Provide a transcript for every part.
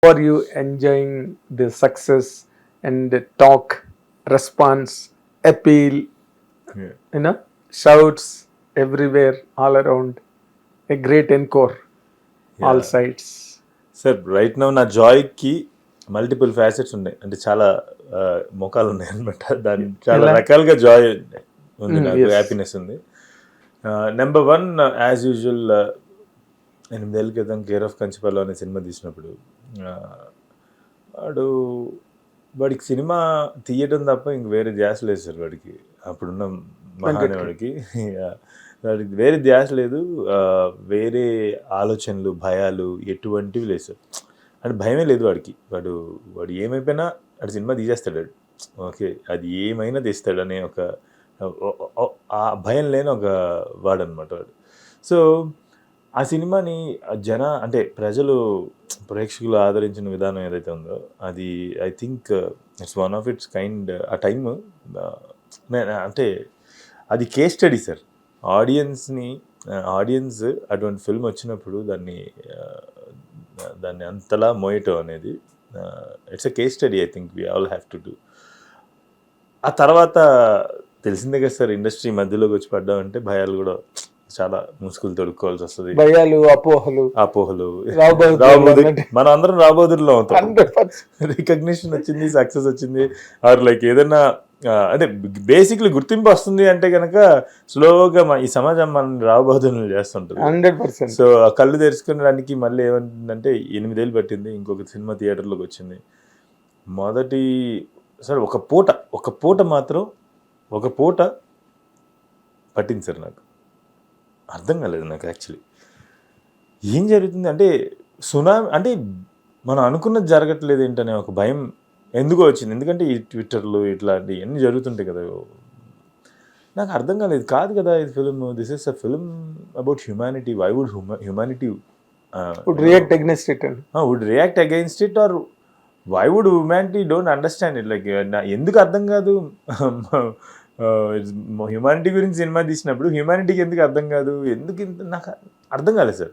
are you enjoying the success and the talk, response, appeal, Yeah. shouts everywhere, all around, a great encore, all Yeah. sides. Sir right now నా జాయ్కి multiple facets ఉన్నాయి, అంటే చాలా ముఖాలు ఉన్నాయి అనమాట. దాని చాలా ఎలా? రకాలుగా జాయ్ ఉంది, నాకు Yes. హ్యాపీనెస్ ఉంది. నెంబర్ వన్, యాజ్ యూజువల్ 8 ఏళ్ళ క్రితం కేర్ ఆఫ్ కంచిపల్లి అనే సినిమా తీసినప్పుడు వాడు వాడికి సినిమా తీయడం తప్ప ఇంక వేరే ధ్యాస లేదు సార్ వాడికి, అప్పుడున్న మహానేవాడికి. వాడికి వేరే ధ్యాస లేదు, వేరే ఆలోచనలు, భయాలు ఎటువంటివి లేదు సార్. అంటే భయమే లేదు వాడికి. వాడు ఏమైపోయినా వాడు సినిమా తీసేస్తాడు వాడు. ఓకే, అది ఏమైనా తీస్తాడు అనే ఒక ఆ భయం లేని ఒక వాడనమాట వాడు. సో ఆ సినిమాని అంటే ప్రజలు, ప్రేక్షకులు ఆదరించిన విధానం ఏదైతే ఉందో అది I think it's one of it's kind. ఆ టైమ్ అంటే అది కేస్ స్టడీ సార్. ఆడియన్స్ అటువంటి ఫిల్మ్ వచ్చినప్పుడు దాన్ని అంతలా మోయటం అనేది it's a case study. I think we all have to do. ఆ తర్వాత తెలిసిందే కదా సార్, ఇండస్ట్రీ మధ్యలోకి వచ్చి పడ్డామంటే భయాలు కూడా చాలా ముసుగులు తొడుక్కోవాల్సి వస్తుంది. భయాలు, అపోహలు మనం అందరం రాబోదుల్లో అవుతాం. రికగ్నిషన్ వచ్చింది, సక్సెస్ వచ్చింది, ఆర్ లైక్ ఏదైనా అంటే బేసిక్లీ గుర్తింపు వస్తుంది అంటే కనుక స్లోగా ఈ సమాజం మనం రాబోదులు చేస్తుంటుంది. 100%. సో ఆ కళ్ళు తెరుచుకునేదానికి మళ్ళీ ఏమంటుందంటే 8 ఏళ్ళు పట్టింది, ఇంకొక సినిమా థియేటర్లోకి వచ్చింది. మొదటి సార్ ఒక పూట మాత్రం పట్టింది సార్. నాకు అర్థం కాలేదు. నాకు యాక్చువల్లీ ఏం జరుగుతుంది అంటే సునామీ, అంటే మనం అనుకున్నది జరగట్లేదు ఏంటనే ఒక భయం ఎందుకో వచ్చింది. ఎందుకంటే ఈ ట్విట్టర్లు ఇట్లాంటివి అన్నీ జరుగుతుంటాయి కదా. నాకు అర్థం కాలేదు. కాదు కదా ఇది film, this is a film about humanity. Why would humanity would react against it, or why would humanity don't understand it? Like ఎందుకు అర్థం కాదు? హ్యుమానిటీ గురించి సినిమా తీసినప్పుడు హ్యుమానిటీకి ఎందుకు అర్థం కాదు? ఎందుకు ఇంత నాకు అర్థం కాలేదు సార్.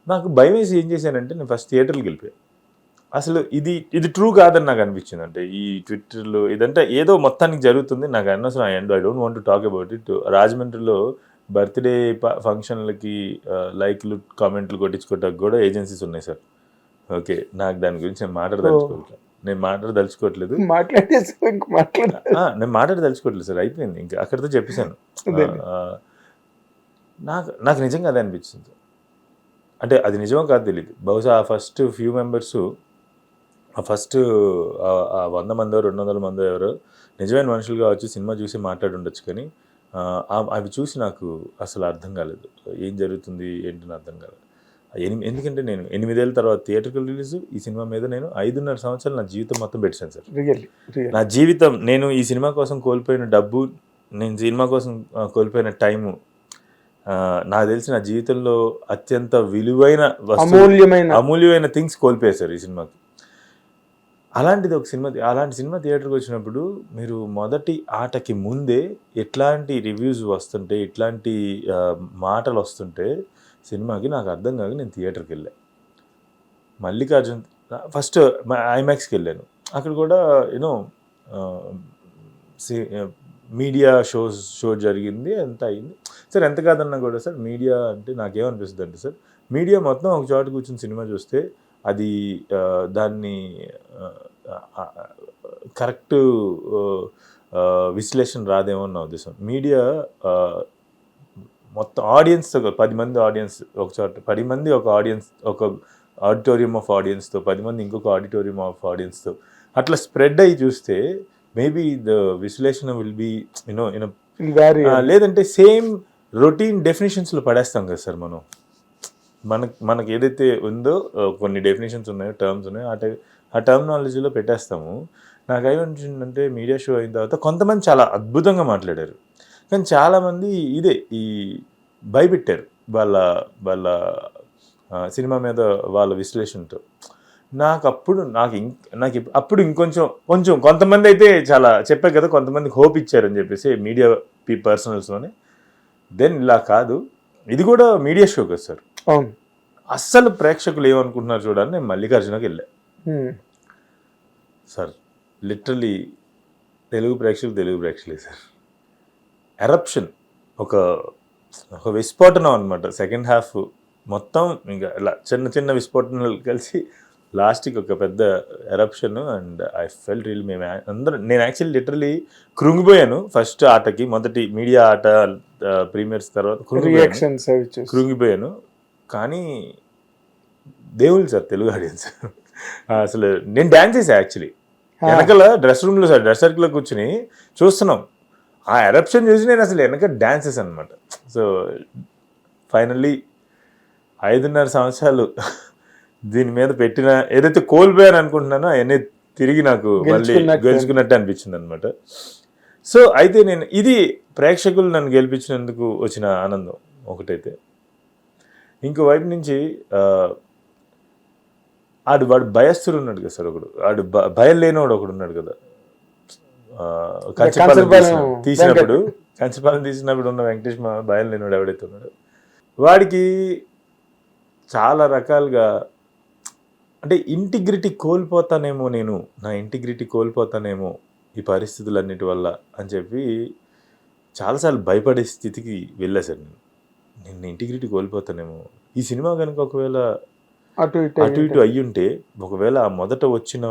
నాకు భయం వేసి ఏం చేశానంటే నేను ఫస్ట్ థియేటర్కి వెళ్ళిపోయాను. అసలు ఇది ట్రూ కాదని నాకు అనిపించింది. అంటే ఈ ట్విట్టర్లో ఇదంతా ఏదో మొత్తానికి జరుగుతుంది, నాకు అనవసరం. I don't want to talk about it. రాజమండ్రిలో బర్త్డే ఫంక్షన్లకి లైక్లు, కామెంట్లు కొట్టించుకోవడానికి కూడా ఏజెన్సీస్ ఉన్నాయి సార్. ఓకే, నాకు దాని గురించి నేను మాట్లాడదలుచుకోవట్లేదు. నేను మాట్లాడదలుచుకోవట్లేదు సార్. అయిపోయింది, ఇంకా అక్కడితో చెప్పేశాను. నాకు నిజంగా అదే అనిపించింది. అంటే అది నిజమో కాదు తెలియదు. బహుశా ఆ ఫస్ట్ ఫ్యూ మెంబర్స్, ఆ ఫస్ట్ 100 మందో 200 మందో ఎవరో నిజమైన మనుషులుగా వచ్చి సినిమా చూసి మాట్లాడి ఉండొచ్చు. కానీ అవి చూసి నాకు అసలు అర్థం కాలేదు, ఏం జరుగుతుంది ఏంటని అర్థం కాలేదు. ఎందుకంటే నేను 8 ఏళ్ళ తర్వాత థియేటర్కి రిలీజ్ ఈ సినిమా మీద నేను 5.5 సంవత్సరాలు నా జీవితం మొత్తం పెట్టాను సార్. నా జీవితం, నేను ఈ సినిమా కోసం కోల్పోయిన డబ్బు, నేను సినిమా కోసం కోల్పోయిన టైము, నాకు తెలిసి నా జీవితంలో అత్యంత విలువైన అమూల్యమైన థింగ్స్ కోల్పోయారు ఈ సినిమాకి. అలాంటి సినిమా థియేటర్కి వచ్చినప్పుడు మీరు మొదటి ఆటకి ముందే ఎట్లాంటి రివ్యూస్ వస్తుంటే, ఇట్లాంటి మాటలు వస్తుంటే సినిమాకి నాకు అర్థం కాక నేను థియేటర్కి వెళ్ళాను. మల్లికార్జున్ ఫస్ట్ ఐమాక్స్కి వెళ్ళాను. అక్కడ కూడా మీడియా షో జరిగింది, అంతా అయింది సార్. ఎంత కాదన్నా కూడా సార్, మీడియా అంటే నాకేమనిపిస్తుంది అంటే సార్, మీడియా మొత్తం ఒక చోట కూర్చొని సినిమా చూస్తే అది దాన్ని కరెక్ట్ విశ్లేషణ రాదేమో నా ఉద్దేశం. మీడియా మొత్తం ఆడియన్స్తో, 10 మంది ఆడియన్స్ ఒక చోట, 10 మంది ఒక ఆడియన్స్, ఒక ఆడిటోరియం ఆఫ్ ఆడియన్స్తో, 10 మంది ఇంకొక ఆడిటోరియం ఆఫ్ ఆడియన్స్తో అట్లా స్ప్రెడ్ అయ్యి చూస్తే మేబీ ద విశ్లేషణ విల్ బీ లేదంటే సేమ్ రొటీన్ డెఫినేషన్స్లో పడేస్తాం కదా సార్. మనకి ఏదైతే ఉందో కొన్ని డెఫినేషన్స్ ఉన్నాయో, టర్మ్స్ ఉన్నాయో, ఆ టర్మినాలజీలో పెట్టేస్తాము. నాకు ఏమనిపించిందంటే మీడియా షో అయిన తర్వాత కొంతమంది చాలా అద్భుతంగా మాట్లాడారు, కానీ చాలామంది ఈ భయపెట్టారు వాళ్ళ సినిమా మీద వాళ్ళ విశ్లేషణతో. నాకు అప్పుడు ఇంకొంచెం కొంతమంది అయితే చాలా చెప్పారు కదా, కొంతమందికి హోప్ ఇచ్చారని చెప్పేసి మీడియా పర్సనల్స్లోనే. దెన్ ఇలా కాదు, ఇది కూడా మీడియా షో కదా సార్. అస్సలు ప్రేక్షకులు ఏమనుకుంటున్నారు చూడాలని నేను మల్లికార్జునకి వెళ్ళా. సార్ లిటరలీ తెలుగు ప్రేక్షకులే సార్. ఎరప్షన్ ఒక విస్ఫోటనం అనమాట. సెకండ్ హాఫ్ మొత్తం ఇంకా ఇలా చిన్న విస్ఫోటనాలు కలిసి లాస్ట్కి ఒక పెద్ద eruption. And I felt real నేను యాక్చువల్లీ లిటరలీ కృంగిపోయాను ఫస్ట్ ఆటకి. మొదటి మీడియా ఆట ప్రీమియర్స్ తర్వాత కృంగిపోయాను. కానీ దేవుళ్ళు సార్ తెలుగు ఆడియన్స్. అసలు నేను డ్యాన్స్ చేసా యాక్చువల్లీ వెనకల డ్రెస్ రూమ్లో సార్, డ్రెస్ సర్కిల్లో కూర్చుని చూస్తున్నాం. ఆ ఎరప్షన్ చూసి నేను అసలు వెనక డాన్సెస్ అనమాట. సో ఫైనల్లీ 5.5 సంవత్సరాలు దీని మీద పెట్టిన ఏదైతే కోల్పోయాను అనుకుంటున్నానో అవన్నీ తిరిగి నాకు మళ్ళీ గెలుచుకున్నట్టు అనిపించింది అనమాట. సో అయితే నేను ఇది ప్రేక్షకులు నన్ను గెలిపించినందుకు వచ్చిన ఆనందం ఒకటైతే. ఇంకోవైపు నుంచి వాడు భయస్థుడు ఉన్నాడు కదా సార్, ఒకడు వాడు భయం లేనివాడు ఒకడు ఉన్నాడు కదా. కంచపాలెం తీసినప్పుడు ఉన్న వెంకటేష్ భయం లేనివాడు ఎవడైతే ఉన్నాడు, వాడికి చాలా రకాలుగా అంటే ఇంటిగ్రిటీ కోల్పోతానేమో, నా ఇంటిగ్రిటీ కోల్పోతానేమో ఈ పరిస్థితులన్నిటి వల్ల అని చెప్పి చాలాసార్లు భయపడే స్థితికి వెళ్ళా సార్. నేను ఇంటిగ్రిటీ కోల్పోతానేమో, ఈ సినిమా కనుక ఒకవేళ అటు ఇటు అయ్యుంటే, ఒకవేళ ఆ మొదట వచ్చిన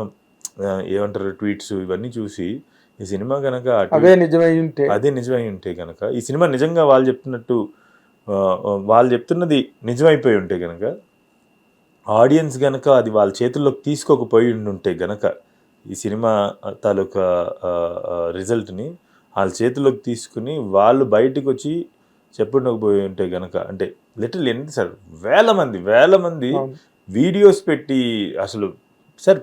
ఏమంటారు ట్వీట్స్ ఇవన్నీ చూసి ఈ సినిమా కనుక అదే నిజమై ఉంటే కనుక, ఈ సినిమా నిజంగా వాళ్ళు చెప్తున్నది నిజమైపోయి ఉంటే కనుక, ఆడియన్స్ కనుక అది వాళ్ళ చేతుల్లోకి తీసుకోకపోయి ఉంటే గనక, ఈ సినిమా తాలూకా రిజల్ట్ని వాళ్ళ చేతుల్లోకి తీసుకుని వాళ్ళు బయటకు వచ్చి చెప్పుండకపోయి ఉంటే గనక, అంటే లిటిల్ ఎంత సార్, వేల మంది వీడియోస్ పెట్టి అసలు సార్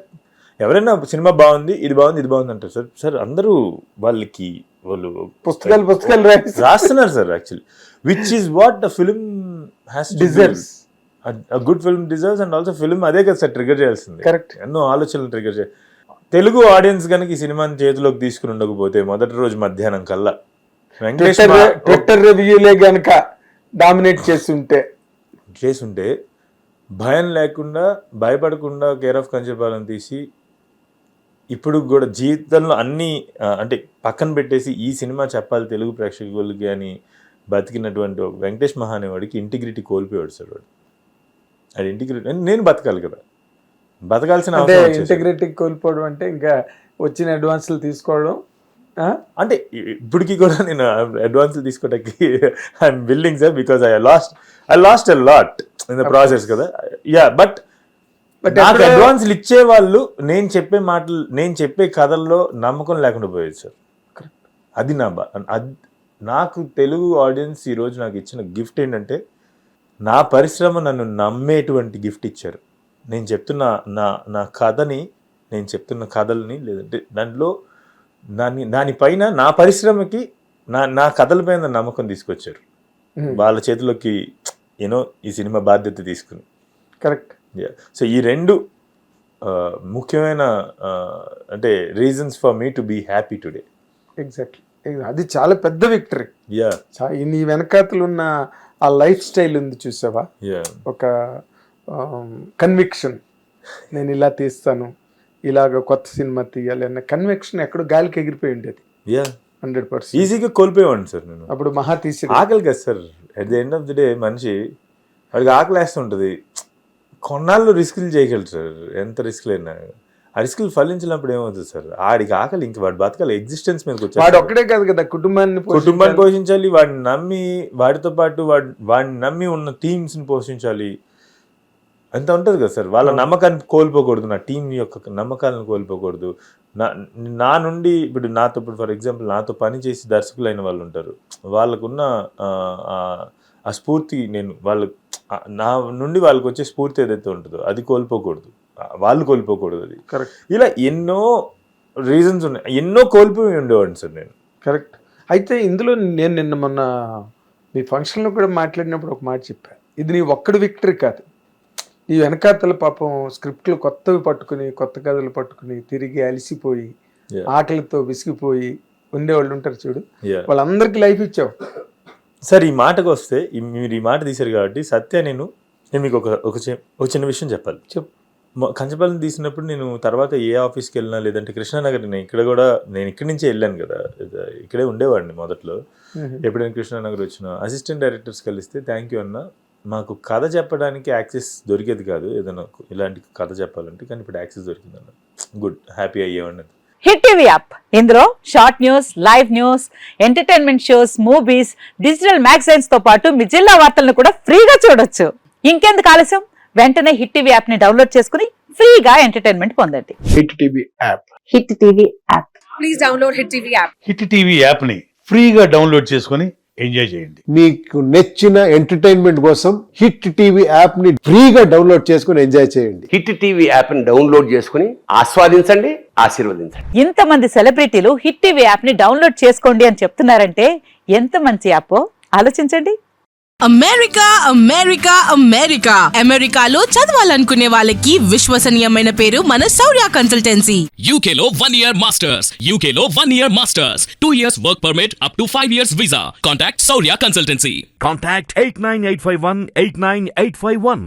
ఎవరైనా సినిమా బాగుంది ఇది బాగుంది అంటారు సార్. సార్ అందరూ వాళ్ళు పుస్తకాలు రాస్తున్నారు sir actually, which is what the film has deserves. A good film deserves, and also film అదే కదా సార్ ట్రిగర్ చేయాల్సింది. కరెక్ట్, ఎన్నో ఆలోచనలు ట్రిగర్ చేయాలి. తెలుగు ఆడియన్స్ కనుక ఈ సినిమాని చేతిలోకి తీసుకుని ఉండకపోతే మొదటి రోజు మధ్యాహ్నం కల్లా ట్విట్టర్ రివ్యూలే గనక డామినేట్ చేస్తుంటే భయం లేకుండా భయపడకుండా కేర్ ఆఫ్ కంచపాలెం తీసి ఇప్పుడు కూడా జీవితంలో అన్నీ అంటే పక్కన పెట్టేసి ఈ సినిమా చెప్పాలి తెలుగు ప్రేక్షకులకి అని బతికినటువంటి వెంకటేష్ మహా అనేవాడికి ఇంటిగ్రిటీ కోల్పోయాడు సార్. వాడు అది ఇంటిగ్రిటీ, నేను బతకాలి కదా, బతకాల్సిన ఇంటిగ్రిటీ కోల్పోవడం అంటే ఇంకా వచ్చిన అడ్వాన్స్లు తీసుకోవడం. అంటే ఇప్పటికీ కూడా నేను అడ్వాన్స్లు తీసుకోవడానికి I'm willing sir, because I last a lot in the process కదా. యా, బట్ నాకు అడ్వాన్స్లు ఇచ్చే వాళ్ళు నేను చెప్పే కథల్లో నమ్మకం లేకుండా పోయేది సార్. అది నాకు తెలుగు ఆడియన్స్ ఈరోజు నాకు ఇచ్చిన గిఫ్ట్ ఏంటంటే, నా పరిశ్రమ నన్ను నమ్మేటువంటి గిఫ్ట్ ఇచ్చారు. నేను చెప్తున్న నా కథని, నేను చెప్తున్న కథల్ని, లేదంటే దాంట్లో దానిపైన నా పరిశ్రమకి నా కథలపైన నమ్మకం తీసుకొచ్చారు. వాళ్ళ చేతిలోకి ఈ సినిమా బాధ్యత తీసుకుని. కరెక్ట్. సో ఈ రెండు ముఖ్యమైన అంటే reasons for me to be happy today. Exactly, అది చాలా పెద్ద విక్టరీ. నీ వెనకాతలు ఉన్న ఆ లైఫ్ స్టైల్ ఉంది చూసావా, ఒక కన్విక్షన్, నేను ఇలా తీస్తాను, ఇలాగ కొత్త సినిమా తీయాలి అన్న కన్విక్షన్ ఎక్కడో గాలికి ఎగిరిపోయి ఉండేది. 100% ఈజీగా కోల్పోయేవాడిని సార్ నేను. అప్పుడు మహా తీసి ఆకలి కదా sir, at the end of the day మనిషి వాడికి ఆకలి వేస్తుంటుంది. కొన్నాళ్ళు రిస్కులు చేయగలరు సార్, ఎంత రిస్క్ అయినా. ఆ రిస్కులు ఫలించినప్పుడు ఏమవుతుంది సార్, ఆడికి ఆకలి, ఇంక వాడు బతకాలి, ఎగ్జిస్టెన్స్ మీదకి వచ్చాడు. వాడు ఒక్కడే కాదు కదా, కుటుంబాన్ని పోషించాలి, వాడిని నమ్మి, వాడితో పాటు వాడిని నమ్మి ఉన్న టీమ్స్ని పోషించాలి, అంత ఉంటుంది కదా సార్. వాళ్ళ నమ్మకాన్ని కోల్పోకూడదు, నా టీం యొక్క నమ్మకాలను కోల్పోకూడదు. నా నుండి ఇప్పుడు ఫర్ ఎగ్జాంపుల్ నాతో పని చేసి దర్శకులు అయిన వాళ్ళు ఉంటారు, వాళ్ళకున్న ఆ స్ఫూర్తి నా నుండి వాళ్ళకి వచ్చే స్ఫూర్తి ఏదైతే ఉంటుందో అది కోల్పోకూడదు, వాళ్ళు కోల్పోకూడదు. అది ఇలా ఎన్నో రీజన్స్ ఉన్నాయి, ఎన్నో కోల్పోయి ఉండేవాడిని సార్ నేను. కరెక్ట్. అయితే ఇందులో నేను నిన్న మొన్న మీ ఫంక్షన్లో కూడా మాట్లాడినప్పుడు ఒక మాట చెప్పాను, ఇది నీ ఒక్కడి విక్టరీ కాదు, ఈ వెనకాతల పాపం స్క్రిప్ట్లు కొత్తవి పట్టుకుని, కొత్త కథలు పట్టుకుని తిరిగి అలసిపోయి ఆకలితో విసిగిపోయి ఉండేవాళ్ళు ఉంటారు చూడు, వాళ్ళందరికీ లైఫ్ ఇచ్చావు సార్. ఈ మాటకు వస్తే, మీరు ఈ మాట తీశారు కాబట్టి, సత్య నేను నేను మీకు ఒక చిన్న విషయం చెప్పాలి. చెప్పు. కంచపాలెం తీసినప్పుడు నేను తర్వాత ఏ ఆఫీస్కి వెళ్ళినా లేదంటే కృష్ణానగర్, నేను ఇక్కడి నుంచే వెళ్ళాను కదా, ఇక్కడే ఉండేవాడిని మొదట్లో. ఎప్పుడైనా కృష్ణానగర్ వచ్చినా అసిస్టెంట్ డైరెక్టర్స్ కలిస్తే థ్యాంక్ యూ అన్న, మాకు కథ చెప్పడానికి యాక్సెస్ దొరికేది కాదు, ఏదైనా ఇలాంటి కథ చెప్పాలంటే, కానీ ఇప్పుడు యాక్సెస్ దొరికిందన్న, గుడ్, హ్యాపీ అయ్యేవాడిని. హిట్ టీవీ యాప్, ఇందులో short news, live news, entertainment shows, movies, digital magazines తో పాటు మీ జిల్లా వార్తలను కూడా ఫ్రీగా చూడొచ్చు. ఇంకెందుకు ఆలస్యం, వెంటనే హిట్ టీవీ యాప్ ని డౌన్లోడ్ చేసుకుని ఫ్రీగా ఎంటర్టైన్మెంట్ పొందండి. Hit TV app. Hit TV app. Please download Hit TV app. Hit TV యాప్ని ఫ్రీగా డౌన్లోడ్ చేసుకొని ఎంజాయ్ చేయండి. మీకు నచ్చిన ఎంటర్టైన్మెంట్ కోసం హిట్ టీవీ యాప్ ని ఫ్రీగా డౌన్లోడ్ చేసుకుని ఎంజాయ్ చేయండి. హిట్ టీవీ యాప్ని డౌన్లోడ్ చేసుకుని ఆస్వాదించండి, ఆశీర్వదించండి. ఇంతమంది సెలబ్రిటీలు హిట్ టీవీ యాప్ ని డౌన్లోడ్ చేసుకోండి అని చెప్తున్నారంటే ఎంత మంచి యాప్ ఆలోచించండి. అమెరికా అమెరికా అమెరికా అమెరికాలో చదవాలనుకునే వాళ్ళకి విశ్వసనీయమైన పేరు మన శౌర్య కన్సల్టెన్సీ. UK లో 1 year masters. UK లో 1 year masters. 2 years work permit up to 5 years visa. Contact Saurya Consultancy. Contact 89851 89851.